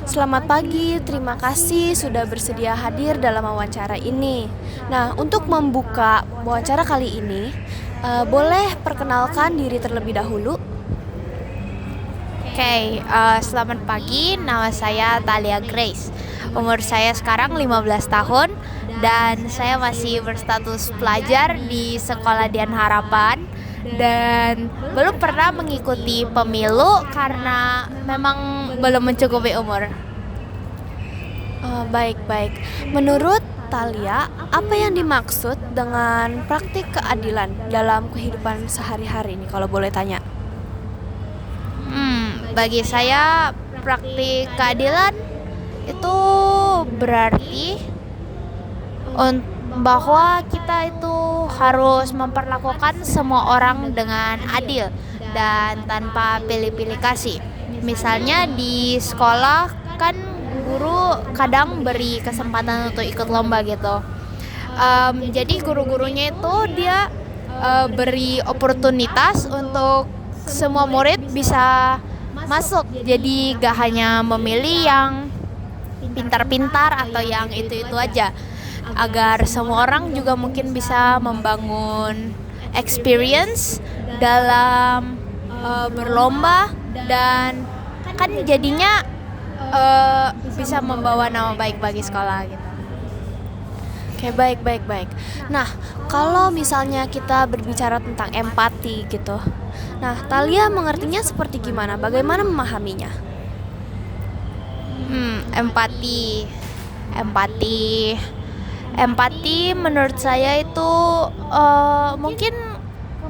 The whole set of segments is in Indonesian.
Selamat pagi, terima kasih sudah bersedia hadir dalam wawancara ini. Nah, untuk membuka wawancara kali ini, boleh perkenalkan diri terlebih dahulu? Oke, selamat pagi. Nama saya Thalia Grace. Umur saya sekarang 15 tahun dan saya masih berstatus pelajar di Sekolah Dian Harapan dan belum pernah mengikuti pemilu karena memang belum mencukupi umur. Baik-baik. Menurut Talia, apa yang dimaksud dengan praktik keadilan dalam kehidupan sehari-hari ini kalau boleh tanya? Bagi saya praktik keadilan itu berarti bahwa kita itu harus memperlakukan semua orang dengan adil dan tanpa pilih-pilih kasih. Misalnya di sekolah kan guru kadang beri kesempatan untuk ikut lomba gitu. Jadi guru-gurunya itu dia beri oportunitas untuk semua murid bisa masuk. Jadi gak hanya memilih yang pintar-pintar atau yang itu-itu aja, agar semua orang juga mungkin bisa membangun experience dalam berlomba dan kan jadinya bisa membawa nama baik bagi sekolah gitu. Oke, baik. Nah, kalau misalnya kita berbicara tentang empati gitu. Nah, Talia mengertinya seperti gimana? Bagaimana memahaminya? Empati menurut saya itu mungkin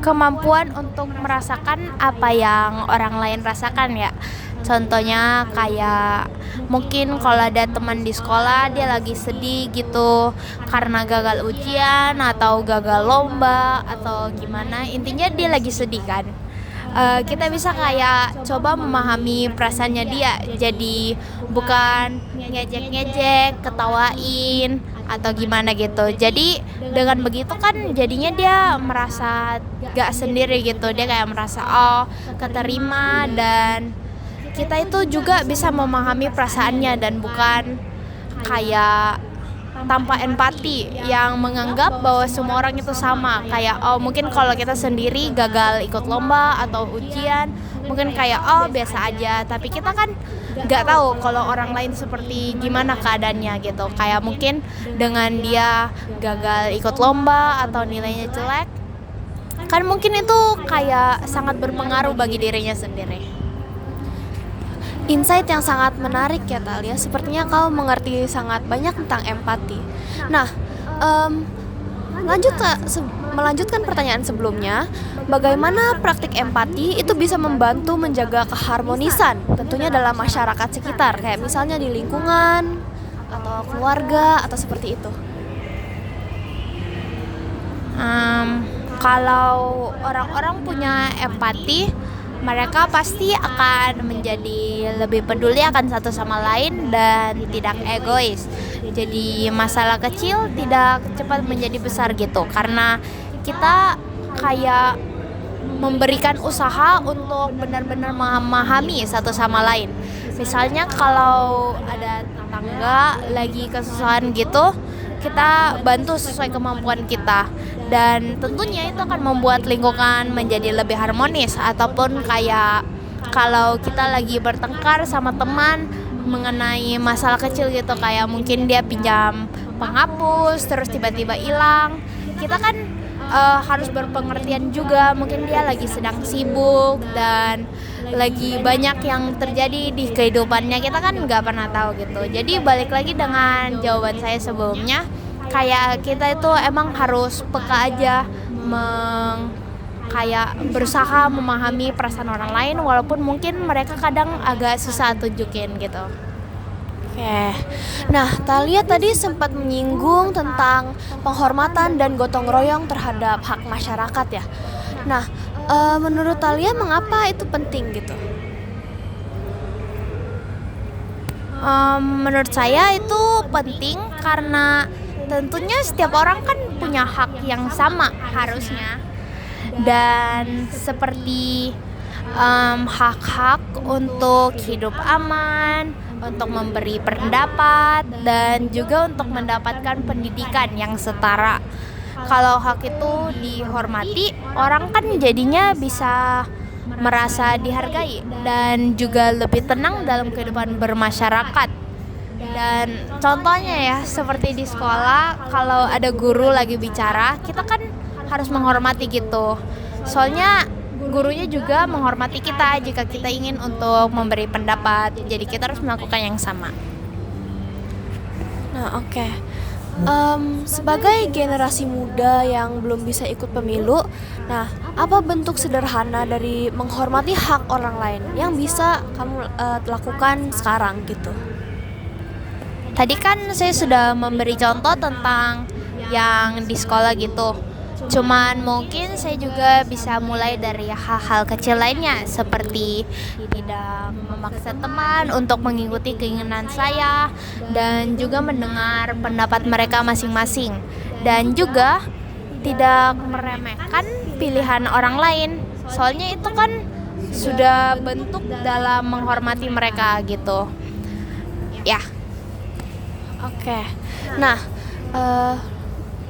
kemampuan untuk merasakan apa yang orang lain rasakan ya. Contohnya kayak mungkin kalau ada teman di sekolah dia lagi sedih gitu karena gagal ujian atau gagal lomba atau gimana, intinya dia lagi sedih kan. Kita bisa kayak coba memahami perasaannya dia, jadi bukan ngejek-ngejek, ketawain atau gimana gitu. Jadi dengan begitu kan jadinya dia merasa gak sendiri gitu, dia kayak merasa keterima dan kita itu juga bisa memahami perasaannya dan bukan kayak tanpa empati yang menganggap bahwa semua orang itu sama. Kayak mungkin kalau kita sendiri gagal ikut lomba atau ujian mungkin kayak biasa aja, tapi kita kan nggak tahu kalau orang lain seperti gimana keadaannya gitu. Kayak mungkin dengan dia gagal ikut lomba atau nilainya jelek kan mungkin itu kayak sangat berpengaruh bagi dirinya sendiri. Insight yang sangat menarik ya Talia. Sepertinya kau mengerti sangat banyak tentang empati. Nah, melanjutkan pertanyaan sebelumnya, bagaimana praktik empati itu bisa membantu menjaga keharmonisan tentunya dalam masyarakat sekitar, kayak misalnya di lingkungan atau keluarga atau seperti itu. Kalau orang-orang punya empati, mereka pasti akan menjadi lebih peduli akan satu sama lain dan tidak egois. Jadi masalah kecil tidak cepat menjadi besar gitu, karena kita kayak memberikan usaha untuk benar-benar memahami satu sama lain. Misalnya kalau ada tetangga lagi kesusahan gitu, kita bantu sesuai kemampuan kita dan tentunya itu akan membuat lingkungan menjadi lebih harmonis. Ataupun kayak kalau kita lagi bertengkar sama teman mengenai masalah kecil gitu, kayak mungkin dia pinjam penghapus terus tiba-tiba hilang, kita kan harus berpengertian juga, mungkin dia lagi sedang sibuk dan lagi banyak yang terjadi di kehidupannya, kita kan nggak pernah tahu gitu. Jadi balik lagi dengan jawaban saya sebelumnya, kayak kita itu emang harus peka aja, kayak berusaha memahami perasaan orang lain walaupun mungkin mereka kadang agak susah tunjukin gitu. Oke. Nah, Talia tadi sempat menyinggung tentang penghormatan dan gotong royong terhadap hak masyarakat ya. Nah, menurut Talia mengapa itu penting gitu? Menurut saya itu penting karena tentunya setiap orang kan punya hak yang sama harusnya. Dan seperti hak-hak untuk hidup aman, untuk memberi pendapat, dan juga untuk mendapatkan pendidikan yang setara. Kalau hak itu dihormati, orang kan jadinya bisa merasa dihargai dan juga lebih tenang dalam kehidupan bermasyarakat. Dan contohnya ya, seperti di sekolah, kalau ada guru lagi bicara, kita kan harus menghormati gitu. Soalnya gurunya juga menghormati kita jika kita ingin untuk memberi pendapat. Jadi kita harus melakukan yang sama. Nah, oke. Sebagai generasi muda yang belum bisa ikut pemilu, nah, apa bentuk sederhana dari menghormati hak orang lain yang bisa kamu lakukan sekarang gitu? Tadi kan saya sudah memberi contoh tentang yang di sekolah gitu. Cuman mungkin saya juga bisa mulai dari hal-hal kecil lainnya, seperti tidak memaksa teman untuk mengikuti keinginan saya, dan juga mendengar pendapat mereka masing-masing, dan juga tidak meremehkan pilihan orang lain. Soalnya itu kan sudah bentuk dalam menghormati mereka gitu. Ya. Oke. Nah,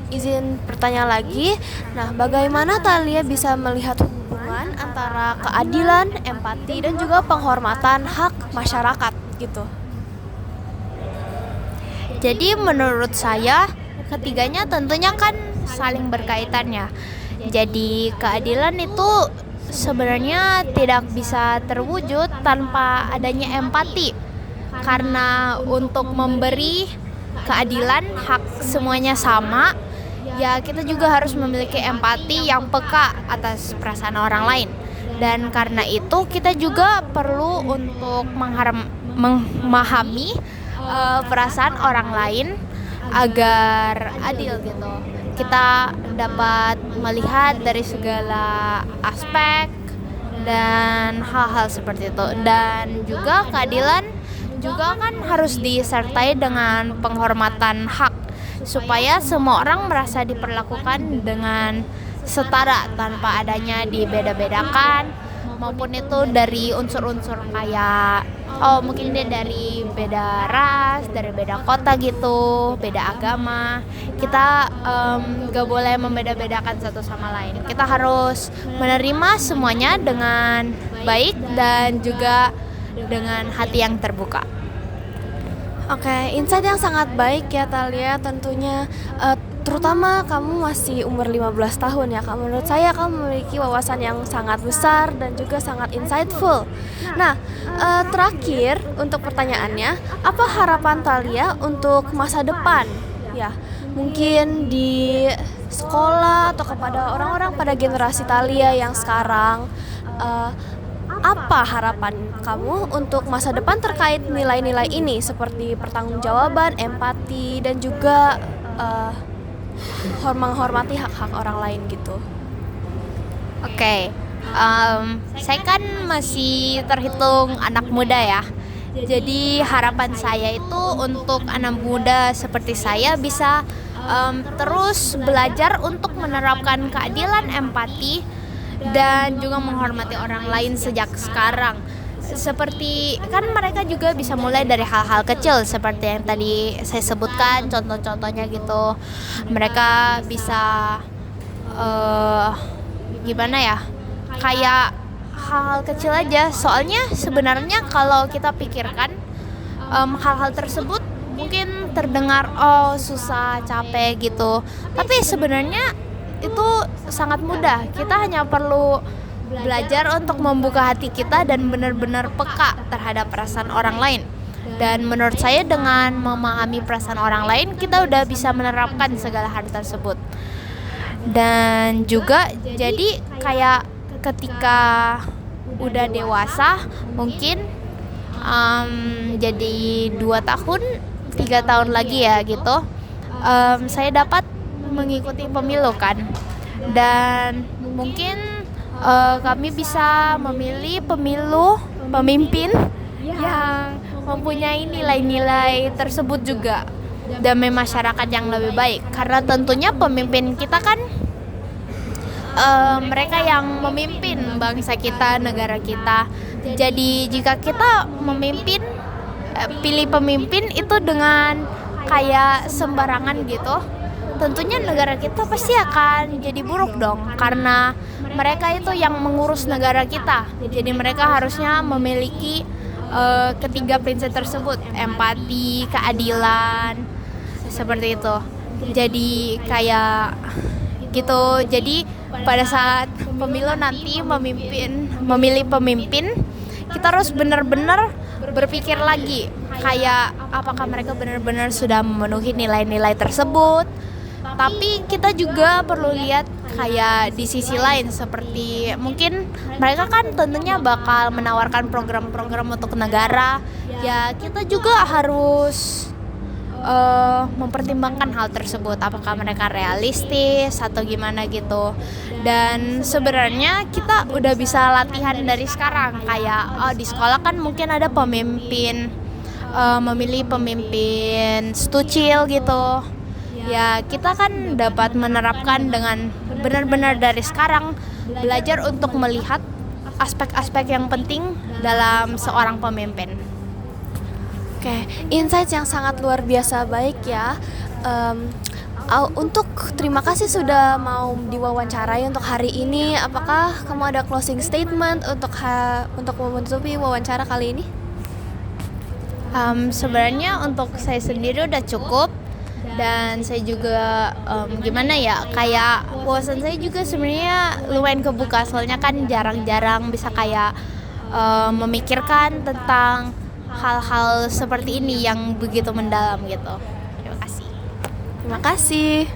izin bertanya lagi. Nah, bagaimana Thalia bisa melihat hubungan antara keadilan, empati, dan juga penghormatan hak masyarakat gitu? Jadi menurut saya ketiganya tentunya kan saling berkaitan ya. Jadi keadilan itu sebenarnya tidak bisa terwujud tanpa adanya empati. Karena untuk memberi keadilan, hak semuanya sama, ya kita juga harus memiliki empati yang peka atas perasaan orang lain. Dan karena itu kita juga perlu untuk memahami perasaan orang lain agar adil gitu. Kita dapat melihat dari segala aspek dan hal-hal seperti itu. Dan juga keadilan juga kan harus disertai dengan penghormatan hak, supaya semua orang merasa diperlakukan dengan setara tanpa adanya dibeda-bedakan, maupun itu dari unsur-unsur kayak mungkin dia dari beda ras, dari beda kota gitu, beda agama. Kita gak boleh membeda-bedakan satu sama lain. Kita harus menerima semuanya dengan baik dan juga dengan hati yang terbuka. Oke, insight yang sangat baik ya Thalia tentunya, terutama kamu masih umur 15 tahun ya. Menurut saya kamu memiliki wawasan yang sangat besar dan juga sangat insightful. Nah, terakhir untuk pertanyaannya, apa harapan Thalia untuk masa depan? Ya, mungkin di sekolah atau kepada orang-orang pada generasi Thalia yang sekarang, apa harapan kamu untuk masa depan terkait nilai-nilai ini seperti pertanggungjawaban, empati, dan juga menghormati hak-hak orang lain gitu? Oke, saya kan masih terhitung anak muda ya. Jadi harapan saya itu untuk anak muda seperti saya bisa terus belajar untuk menerapkan keadilan, empati, dan juga menghormati orang lain sejak sekarang. Seperti kan mereka juga bisa mulai dari hal-hal kecil seperti yang tadi saya sebutkan contoh-contohnya gitu. Mereka bisa gimana ya, kayak hal-hal kecil aja. Soalnya sebenarnya kalau kita pikirkan hal-hal tersebut mungkin terdengar susah, capek gitu, tapi sebenarnya itu sangat mudah. Kita hanya perlu belajar untuk membuka hati kita dan benar-benar peka terhadap perasaan orang lain. Dan menurut saya dengan memahami perasaan orang lain, kita udah bisa menerapkan segala hal tersebut. Dan juga jadi kayak ketika udah dewasa, mungkin jadi 2 tahun 3 tahun lagi ya gitu, saya dapat mengikuti pemilu kan, dan mungkin kami bisa memilih pemimpin yang mempunyai nilai-nilai tersebut juga, demi masyarakat yang lebih baik. Karena tentunya pemimpin kita kan mereka yang memimpin bangsa kita, negara kita. Jadi jika kita memimpin, pilih pemimpin itu dengan kayak sembarangan gitu, tentunya negara kita pasti akan jadi buruk dong, karena mereka itu yang mengurus negara kita. Jadi mereka harusnya memiliki ketiga prinsip tersebut: empati, keadilan, seperti itu. Jadi kayak gitu. Jadi pada saat pemilu nanti memilih pemimpin, kita harus benar-benar berpikir lagi kayak apakah mereka benar-benar sudah memenuhi nilai-nilai tersebut. Tapi kita juga perlu lihat kayak di sisi lain, seperti mungkin mereka kan tentunya bakal menawarkan program-program untuk negara. Ya kita juga harus mempertimbangkan hal tersebut, apakah mereka realistis atau gimana gitu. Dan sebenarnya kita udah bisa latihan dari sekarang, kayak di sekolah kan mungkin ada pemimpin, memilih pemimpin stucil gitu. Ya kita kan dapat menerapkan dengan benar-benar dari sekarang, belajar untuk melihat aspek-aspek yang penting dalam seorang pemimpin. Oke, insight yang sangat luar biasa baik ya. Untuk terima kasih sudah mau diwawancarai untuk hari ini. Apakah kamu ada closing statement untuk menutupi wawancara kali ini? Sebenarnya untuk saya sendiri udah cukup. Dan saya juga gimana ya, kayak wawasan saya juga sebenarnya lumayan kebuka, soalnya kan jarang-jarang bisa kayak memikirkan tentang hal-hal seperti ini yang begitu mendalam gitu. Terima kasih. Terima kasih.